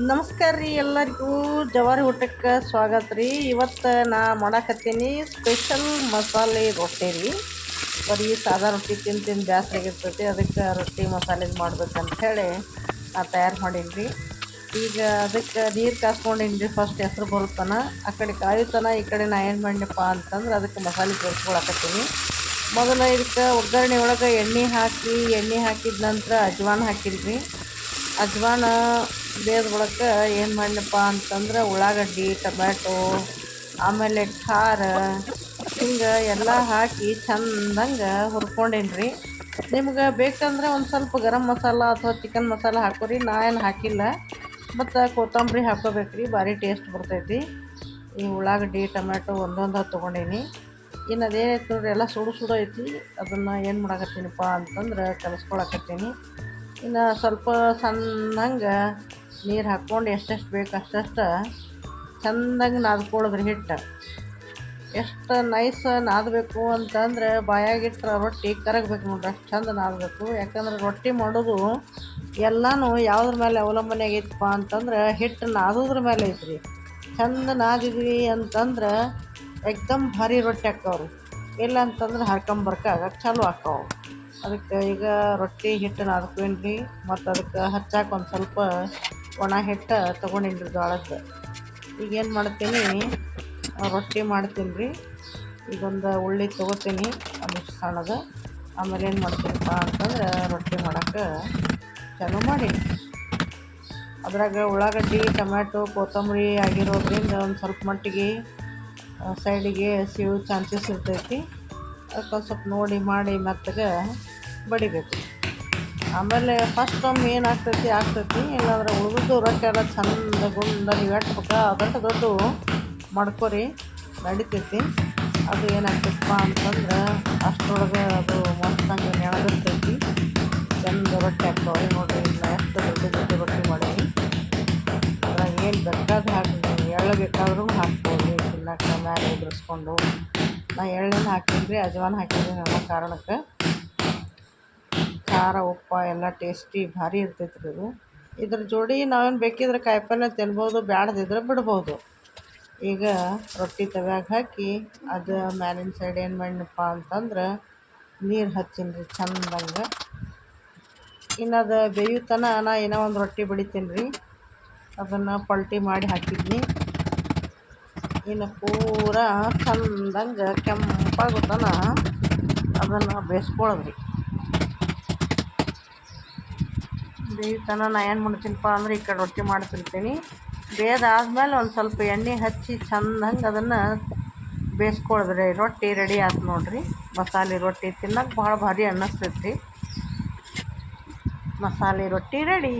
ನಮಸ್ಕಾರ ರೀ ಎಲ್ಲರಿಗೂ ಜವಾರಿ ಊಟಕ್ಕೆ ಸ್ವಾಗತ ರೀ. ಇವತ್ತು ನಾ ಮಾಡಾಕತ್ತೀನಿ ಸ್ಪೆಷಲ್ ಮಸಾಲೆ ರೊಟ್ಟಿ ರೀ. ಬರೀ ಸಾದಾ ರೊಟ್ಟಿ ತಿಂದು ಬೇಸರಾಗಿರ್ತೈತಿ, ಅದಕ್ಕೆ ರೊಟ್ಟಿ ಮಸಾಲೆದು ಮಾಡ್ಬೇಕಂತ ಹೇಳಿ ನಾ ತಯಾರು ಮಾಡೀನಿ ರೀ. ಈಗ ಅದಕ್ಕೆ ನೀರು ಕಾಸ್ಕೊಂಡೀನಿ ರೀ. ಫಸ್ಟ್ ಹೆಸರು ಬರುತ್ತಾನ ಆ ಕಡೆ ಕಾಯುತ್ತಾನ, ಈ ಕಡೆ ನಾ ಏನು ಮಾಡಿನಪ್ಪ ಅಂತಂದ್ರೆ ಅದಕ್ಕೆ ಮಸಾಲೆ ಸೇರಿಸ್ಕೊಳಕತ್ತೀನಿ. ಮೊದಲು ಇದಕ್ಕೆ ಒಗ್ಗರಣೆ ಒಳಗೆ ಎಣ್ಣೆ ಹಾಕಿದ ನಂತರ ಅಜ್ವಾನ ಹಾಕಿದ್ರಿ. ಅಜ್ವಾನ ಬೇದ ಬಳಿಕ ಏನು ಮಾಡಿನಪ್ಪ ಅಂತಂದ್ರೆ ಉಳ್ಳಾಗಡ್ಡಿ, ಟೊಮ್ಯಾಟೊ, ಆಮೇಲೆ ಖಾರ, ಹಿಂಗೆ ಎಲ್ಲ ಹಾಕಿ ಚಂದಂಗೆ ಹುರ್ಕೊಂಡೇನಿ ರೀ. ನಿಮ್ಗೆ ಬೇಕಂದ್ರೆ ಒಂದು ಸ್ವಲ್ಪ ಗರಂ ಮಸಾಲ ಅಥವಾ ಚಿಕನ್ ಮಸಾಲ ಹಾಕೋರಿ. ನಾ ಏನು ಹಾಕಿಲ್ಲ. ಮತ್ತು ಕೊತ್ತಂಬರಿ ಹಾಕೋಬೇಕು ರೀ, ಭಾರಿ ಟೇಸ್ಟ್ ಬರ್ತೈತಿ. ಈ ಉಳ್ಳಾಗಡ್ಡಿ ಟೊಮ್ಯಾಟೊ ಒಂದೊಂದು ತೊಗೊಂಡೀನಿ. ಇನ್ನು ಅದೇನೈತೆ ನೋಡ್ರಿ, ಎಲ್ಲ ಸುಡು ಐತಿ. ಅದನ್ನು ಏನು ಮಾಡಾಕತ್ತೀನಪ್ಪ ಅಂತಂದ್ರೆ ಕಲಿಸ್ಕೊಳಕತ್ತೀನಿ. ಇನ್ನು ಸ್ವಲ್ಪ ಸಣ್ಣಂಗೆ ನೀರು ಹಾಕ್ಕೊಂಡು ಎಷ್ಟೆಷ್ಟು ಬೇಕು ಅಷ್ಟಷ್ಟು ಚೆಂದಾಗಿ ನಾದ್ಕೊಳ್ಳೋದ್ರಿ. ಹಿಟ್ಟು ಎಷ್ಟು ನೈಸ್ ನಾದಬೇಕು ಅಂತಂದ್ರೆ ಬಾಯಾಗಿಟ್ರೆ ರೊಟ್ಟಿ ಕರಗಬೇಕು ನೋಡ್ರಿ, ಅಷ್ಟು ಚಂದ ನಾದಬೇಕು. ಯಾಕಂದ್ರೆ ರೊಟ್ಟಿ ಮಾಡೋದು ಎಲ್ಲನೂ ಯಾವುದ್ರ ಮೇಲೆ ಅವಲಂಬನೆ ಆಗೈತಪ್ಪ ಅಂತಂದ್ರೆ ಹಿಟ್ಟು ನಾದೋದ್ರ ಮೇಲೆ ಐತ್ರಿ. ಚಂದ ನಾದಿದ್ವಿ ಅಂತಂದ್ರೆ ಎಕ್ದಮ್ ಭಾರಿ ರೊಟ್ಟಿ ಹಾಕ್ಕವ್ರಿ. ಇಲ್ಲ ಅಂತಂದ್ರೆ ಹರ್ಕೊಂಬರ್ಕಾಗಕ್ಕೆ ಚಾಲು ಹಾಕ್ಕವು. ಅದಕ್ಕೆ ಈಗ ರೊಟ್ಟಿ ಹಿಟ್ಟು ನಾದ್ಕೊಂಡ್ರಿ ರೀ. ಮತ್ತು ಅದಕ್ಕೆ ಹಚ್ಚಾಕ ಒಂದು ಸ್ವಲ್ಪ ಒಣ ಹಿಟ್ಟು ತೊಗೊಂಡಿನಿ ರೀ ಜೋಳದ್ದು. ಈಗೇನು ಮಾಡ್ತೀನಿ, ರೊಟ್ಟಿ ಮಾಡ್ತೀನಿ ರೀ. ಈಗೊಂದು ಉಳ್ಳಿ ತೊಗೋತೀನಿ ಒಂದಿಷ್ಟು ಸಣ್ಣದು. ಆಮೇಲೆ ಏನು ಮಾಡ್ತೀನಪ್ಪ ಅಂತಂದ್ರೆ ರೊಟ್ಟಿ ಮಾಡೋಕ್ಕೆ ಚಾಲು ಮಾಡೀನಿ. ಅದ್ರಾಗ ಉಳ್ಳಾಗಡ್ಡಿ ಟೊಮ್ಯಾಟೊ ಕೊತ್ತಂಬರಿ ಆಗಿರೋದ್ರಿಂದ ಒಂದು ಸ್ವಲ್ಪ ಮಟ್ಟಿಗೆ ಸೈಡಿಗೆ ಸಿವು ಚಾನ್ಸಸ್ ಇರ್ತೈತಿ. ಅದಕ್ಕೊಂದು ಸ್ವಲ್ಪ ನೋಡಿ ಮಾಡಿ ಮೆತ್ತಗೆ ಬಡಿಬೇಕು. ಆಮೇಲೆ ಫಸ್ಟ್ ಒಮ್ಮೆ ಏನಾಗ್ತೈತಿ ಇಲ್ಲಾಂದ್ರೆ ಉಳಿದು ರೊಟ್ಟಿ ಎಲ್ಲ ಚಂದ ಗುಂಡ ನೀವು ಎಟ್ಬೇಕು ದೊಡ್ಡ ಮಾಡ್ಕೊರಿ, ನಡಿತೈತಿ. ಅದು ಏನಾಗ್ತೈತಪ್ಪ ಅಂತಂದ್ರೆ ಅಷ್ಟರೊಳಗೆ ಅದು ಮಸ್ತಂಗೆ ನೆನಗಿರ್ತೈತಿ, ಚಂದ ರೊಟ್ಟಿ ಹಾಕ್ತಾವೆ ನೋಡಿರಿ. ಇಲ್ಲ ಎಷ್ಟು ದೊಡ್ಡ ರೊಟ್ಟಿ ಮಾಡೀನಿ. ಅದ್ರಾಗ ಏನು ಬೇಕಾದ್ರೆ ಹಾಕಿ, ಎಳ್ಳು ಬೇಕಾದ್ರೂ ಹಾಕ್ಬೋದು ತಿನ್ನಕ್ಕೆ ಮೇಲೆ ಉದುರಿಸ್ಕೊಂಡು. ನಾ ಎಳ್ಳಿನ ಹಾಕೀನಿ ರೀ, ಅಜ್ವಾನ ಹಾಕಿದ್ದೀನಿ ನನ್ನ ಕಾರಣಕ್ಕೆ. ಖಾರ ಉಪ್ಪು ಎಲ್ಲ ಟೇಸ್ಟಿ ಭಾರಿ ಇರ್ತೈತಿ ರೀ ಇದು. ಇದ್ರ ಜೋಡಿ ನಾವೇನು ಬೇಕಿದ್ರೆ ಕಾಯಿಪಲ್ಯ ತಿನ್ಬೋದು, ಬ್ಯಾಡದಿದ್ರೆ ಬಿಡ್ಬೋದು. ಈಗ ರೊಟ್ಟಿ ತವ್ಯಾಗ ಹಾಕಿ ಅದು ಮ್ಯಾಲಿನ ಸೈಡ್ ಏನು ಮಾಡಿನಪ್ಪ ಅಂತಂದ್ರೆ ನೀರು ಹಚ್ಚೀನಿ ರೀ ಚಂದಂಗೆ. ಇನ್ನು ಅದು ಬೇಯುತನ ನಾ ಏನೋ ಒಂದು ರೊಟ್ಟಿ ಬಡಿತೀನಿ ರೀ. ಅದನ್ನು ಪಲ್ಟಿ ಮಾಡಿ ಹಾಕಿದ್ನಿ. ಇನ್ನು ಪೂರಾ ಚಂದಂಗೆ ಕೆಂಪಾಗುತ್ತಾನ ಅದನ್ನು ಬೇಯಿಸ್ಕೊಳ್ಳೋದ್ರಿ. ಬೇಯುತನ ನಾ ಏನು ಮಾಡ್ತೀನಪ್ಪ ಅಂದ್ರೆ ಈ ಕಡೆ ರೊಟ್ಟಿ ಮಾಡ್ತಿರ್ತೀನಿ. ಬೇಯ್ದಾದ್ಮೇಲೆ ಒಂದು ಸ್ವಲ್ಪ ಎಣ್ಣೆ ಹಚ್ಚಿ ಚಂದಂಗೆ ಅದನ್ನು ಬೇಯಿಸ್ಕೊಳ್ಳೋದ್ರಿ. ರೊಟ್ಟಿ ರೆಡಿ ಆಯ್ತು ನೋಡಿರಿ. ಮಸಾಲೆ ರೊಟ್ಟಿ ತಿನ್ನಕ್ಕೆ ಭಾಳ ಭಾರಿ ಅನ್ನಿಸ್ತೈತಿ ರೀ. ಮಸಾಲೆ ರೊಟ್ಟಿ ರೆಡಿ.